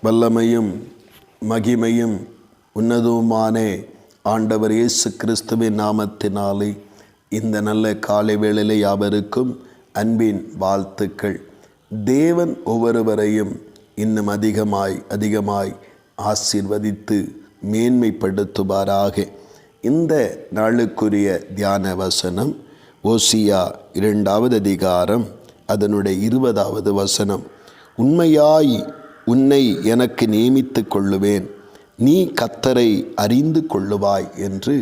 வல்லமையும் மகிமையும் உன்னதவுமான ஆண்டவர் இயேசு கிறிஸ்துவின் நாமத்தினாலே இந்த நல்ல காலை வேளையிலே யாவருக்கும் அன்பின் வாழ்த்துக்கள். தேவன் ஒவ்வொருவரையும் இன்னும் அதிகமாய் ஆசீர்வதித்து மேன்மைப்படுத்துவாராக. இந்த நாளுக்குரிய தியான வசனம் ஓசியா 2வது அதிகாரம் அதனுடைய 20வது வசனம். உண்மையாய் உன்னை எனக்கு நியமித்து கொள்ளுவேன், நீ கர்த்தரை அறிந்து கொள்ளுவாய் என்று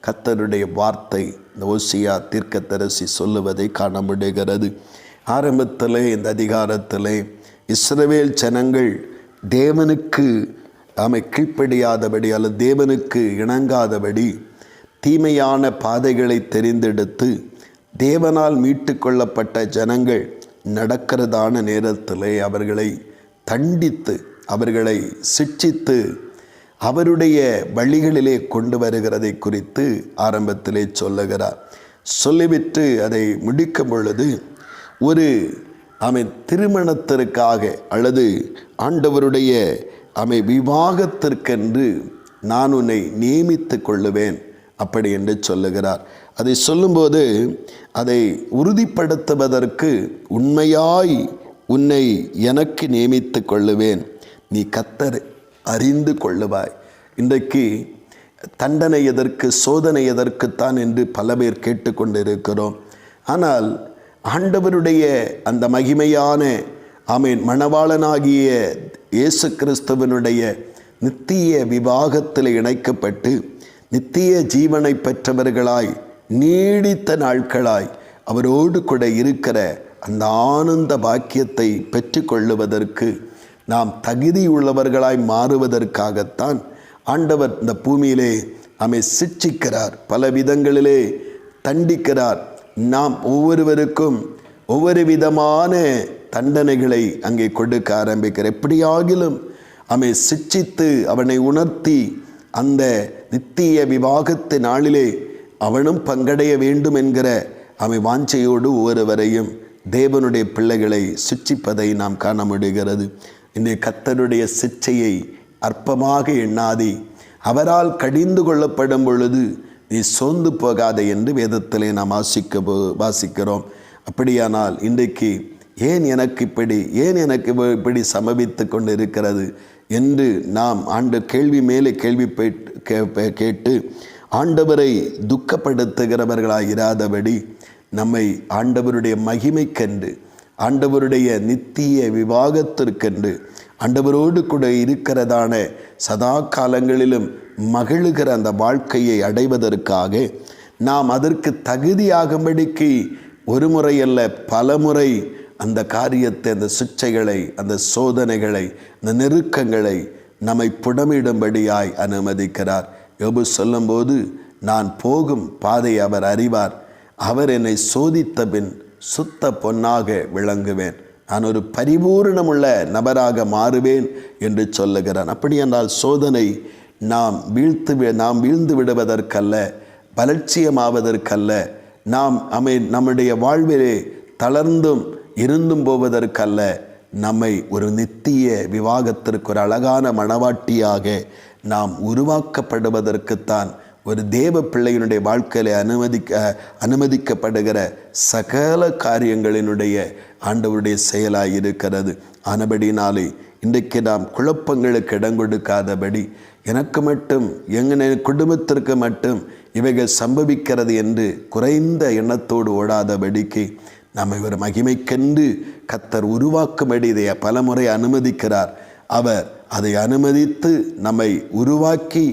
கர்த்தருடைய வார்த்தை இந்த ஓசியா தீர்க்கதரிசி சொல்லுவதை காண முடிகிறது. ஆரம்பத்திலே இந்த அதிகாரத்திலே இஸ்ரவேல் ஜனங்கள் தேவனுக்கு கீழ்ப்படியாதபடி அல்லது தேவனுக்கு இணங்காதபடி தீமையான பாதைகளை தெரிந்தெடுத்து தேவனால் மீட்டு கொள்ளப்பட்ட ஜனங்கள் நடக்கிறதான நேரத்திலே அவர்களை தண்டித்து அவர்களை சிட்சித்து அவருடைய வழிகளிலே கொண்டு வருகிறதை குறித்து ஆரம்பத்திலே சொல்லுகிறார். சொல்லிவிட்டு அதை முடிக்கும் பொழுது ஒரு திருமணத்திற்காக அல்லது ஆண்டவருடைய விவாகத்திற்கென்று நான் உன்னை நியமித்து கொள்ளுவேன் அப்படி என்று சொல்லுகிறார். அதை சொல்லும்போது அதை உறுதிப்படுத்துவதற்கு உண்மையாய் உன்னை எனக்கு நியமித்து கொள்ளுவேன், நீ கர்த்தரை அறிந்து கொள்ளுவாய். இன்றைக்கு தண்டனை எதற்கு, சோதனை எதற்குத்தான் என்று பல பேர் கேட்டுக்கொண்டிருக்கிறோம். ஆனால் ஆண்டவருடைய அந்த மகிமையான மணவாளனாகிய இயேசு கிறிஸ்துவனுடைய நித்திய விவாகத்தில் இணைக்கப்பட்டு நித்திய ஜீவனை பெற்றவர்களாய் நீடித்த நாட்களாய் அவரோடு கூட இருக்கிற அந்த ஆனந்த பாக்கியத்தை பெற்றுக்கொள்ளுவதற்கு நாம் தகுதியுள்ளவர்களாய் மாறுவதற்காகத்தான் ஆண்டவர் இந்த பூமியிலே சிட்சிக்கிறார், பல விதங்களிலே தண்டிக்கிறார். நாம் ஒவ்வொருவருக்கும் ஒவ்வொரு விதமான தண்டனைகளை அங்கே கொடுக்க ஆரம்பிக்கிறார். எப்படியாகிலும் சிட்சித்து அவனை உணர்த்தி அந்த நித்திய விவாகத்து நாளிலே அவனும் பங்கடைய வேண்டும் என்கிற வாஞ்சையோடு ஒவ்வொருவரையும் தேவனுடைய பிள்ளைகளை சிட்சிப்பதை நாம் காண முடிகிறது. இந்த கர்த்தருடைய சிட்சையை அற்பமாக எண்ணாதே, அவரால் கடிந்து கொள்ளப்படும் பொழுது நீ சோர்ந்து போகாதே என்று வேதத்திலே நாம் வாசிக்கிறோம். அப்படியானால் இன்றைக்கு ஏன் எனக்கு இப்படி சம்பவித்து கொண்டு இருக்கிறது என்று நாம் கேள்வி மேலே கேள்வி கேட்டு ஆண்டவரை துக்கப்படுத்துகிறவர்களாக இராதபடி நம்மை ஆண்டவருடைய மகிமைக்கென்று, ஆண்டவருடைய நித்திய விவாகத்திற்கென்று, ஆண்டவரோடு கூட இருக்கிறதான சதா காலங்களிலும் மகிழுகிற அந்த வாழ்க்கையை அடைவதற்காக நாம் அதற்கு தகுதியாகும்படிக்கு ஒரு முறை அல்ல பல முறை அந்த காரியத்தை, அந்த சிட்சைகளை, அந்த சோதனைகளை, அந்த நெருக்கங்களை நம்மை புடமிடும்படியாய் அனுமதிக்கிறார். யோபு சொல்லும்போது, நான் போகும் பாதை அவர் அறிவார், அவர் என்னை சோதித்த பின் சுத்த பொன்னாக விளங்குவேன், நான் ஒரு பரிபூர்ணமுள்ள நபராக மாறுவேன் என்று சொல்லுகிறான். அப்படி என்றால் சோதனை நாம் வீழ்ந்து விடுவதற்கல்ல, பலட்சியமாவதற்கல்ல, நாம் நம்முடைய வாழ்விலே தளர்ந்தும் இருந்தும் போவதற்கல்ல, நம்மை ஒரு நித்திய விவாகத்திற்கு ஒரு அழகான மணவாட்டியாக நாம் உருவாக்கப்படுவதற்குத்தான் ஒரு தேவ பிள்ளையினுடைய வாழ்க்கையில அனுமதிக்கப்படுகிற சகல காரியங்களினுடைய ஆண்டவருடைய செயலாய் இருக்கிறது. ஆனபடினாலே இன்றைக்கு நாம் குழப்பங்களுக்கு இடம் கொடுக்காதபடி, எனக்கு மட்டும் எங்கள் குடும்பத்திற்கு மட்டும் இவைகள் சம்பவிக்கிறது என்று குறைந்த எண்ணத்தோடு ஓடாதபடிக்கு நம்மை ஒரு மகிமைக்கென்று கர்த்தர் உருவாக்கும்படி இதை பலமுறை அனுமதிக்கிறார். அவர் அதை அனுமதித்து நம்மை உருவாக்கி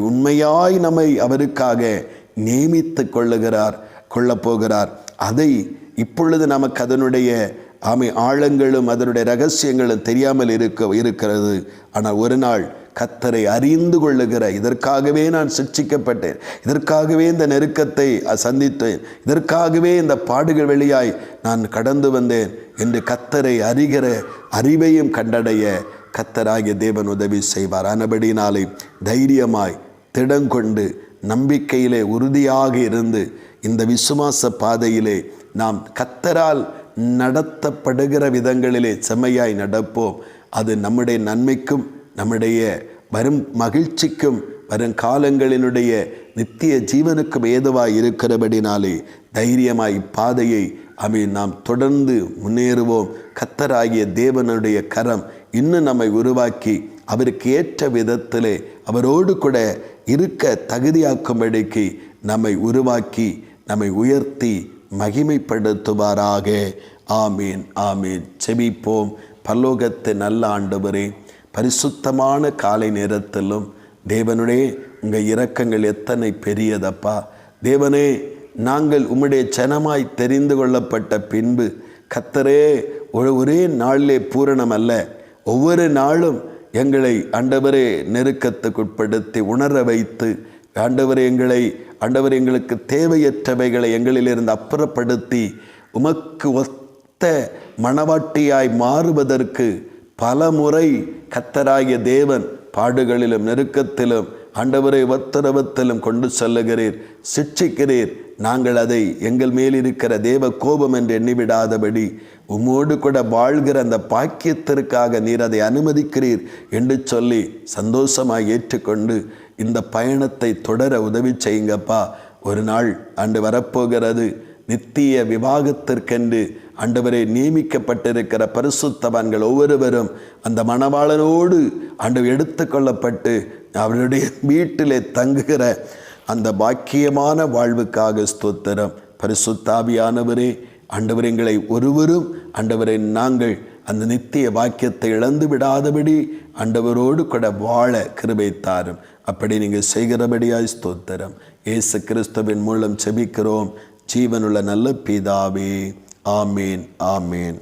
உண்மையாய் நம்மை அவருக்காக நியமித்து கொள்ளப்போகிறார். அதை இப்பொழுது நமக்கு அதனுடைய ஆழங்களும் அதனுடைய ரகசியங்களும் தெரியாமல் இருக்கிறது. ஆனால் ஒரு நாள் கர்த்தரை அறிந்து கொள்ளுகிற, இதற்காகவே நான் சிட்சிக்கப்பட்டேன், இதற்காகவே இந்த நெருக்கத்தை சந்தித்தேன், இதற்காகவே இந்த பாடுகள் வழியாய் நான் கடந்து வந்தேன் என்று கர்த்தரை அறிகிற அறிவையும் கண்டடைய கர்த்தராகிய தேவன் உதவி செய்வார். ஆனபடினாலே தைரியமாய் திடங்கொண்டு நம்பிக்கையிலே உறுதியாக இருந்து இந்த விசுவாச பாதையிலே நாம் கர்த்தரால் நடத்தப்படுகிற விதங்களிலே செம்மையாய் நடப்போம். அது நம்முடைய நன்மைக்கும் நம்முடைய வரும் மகிழ்ச்சிக்கும் வரும் காலங்களினுடைய நித்திய ஜீவனுக்கும் ஏதுவாய் இருக்கிறபடினாலே தைரியமாய் பாதையை நாம் தொடர்ந்து முன்னேறுவோம். கர்த்தராகிய தேவனுடைய கரம் இன்னும் நம்மை உருவாக்கி அவருக்கு ஏற்ற விதத்திலே அவரோடு கூட இருக்க தகுதியாக்கும்படிக்கு நம்மை உருவாக்கி நம்மை உயர்த்தி மகிமைப்படுத்துவாராக. ஆமீன், ஆமீன். செபிப்போம். பரலோகத்து நல்ல ஆண்டவரே, பரிசுத்தமான காலை நேரத்திலும் தேவனுடைய உங்கள் இரக்கங்கள் எத்தனை பெரியதப்பா. தேவனே, நாங்கள் உம்முடைய ஜனமாய் தெரிந்து கொள்ளப்பட்ட பின்பு கர்த்தரே, ஒரே நாளிலே பூரணம் அல்ல, ஒவ்வொரு நாளும் எங்களை ஆண்டவரே நெருக்கத்துக்குட்படுத்தி உணர வைத்து ஆண்டவரே எங்களுக்கு தேவையற்றவைகளை எங்களிலிருந்து அப்புறப்படுத்தி உமக்கு ஒத்த மணவாட்டியாய் மாறுவதற்கு பல முறை கர்த்தராகிய தேவன் பாடுகளிலும் நெருக்கத்திலும் ஆண்டவரை உத்தரவத்திலும் கொண்டு செல்லுகிறீர், சிட்சிக்கிறீர். நாங்கள் அதை எங்கள் மேலிருக்கிற தேவ கோபம் என்று எண்ணிவிடாதபடி உம்மோடு கூட வாழ்கிற அந்த பாக்கியத்திற்காக நீர் அதை அனுமதிக்கிறீர் என்று சொல்லி சந்தோஷமாக ஏற்றுக்கொண்டு இந்த பயணத்தை தொடர உதவி செய்யுங்கப்பா. ஒரு நாள் ஆண்டு வரப்போகிறது, நித்திய விவாகத்திற்கென்று ஆண்டவரை நியமிக்கப்பட்டிருக்கிற பரிசுத்தவான்கள் ஒவ்வொருவரும் அந்த மணவாளனோடு ஆண்டவர் எடுத்துக்கொள்ளப்பட்டு அவருடைய வீட்டிலே தங்குகிற அந்த பாக்கியமான வாழ்வுக்காக ஸ்தோத்திரம். பரிசுத்தாவியானவரே, ஆண்டவர் எங்களை ஒருவரும் ஆண்டவரை நாங்கள் அந்த நித்திய வாக்கியத்தை இழந்து விடாதபடி ஆண்டவரோடு கூட வாழ கிருபை தாரும். அப்படி நீங்கள் செய்கிறபடியாய் ஸ்தோத்திரம். இயேசு கிறிஸ்துவின் மூலம் செபிக்கிறோம் ஜீவனுள்ள நல்ல பிதாவே. ஆமேன், ஆமேன்.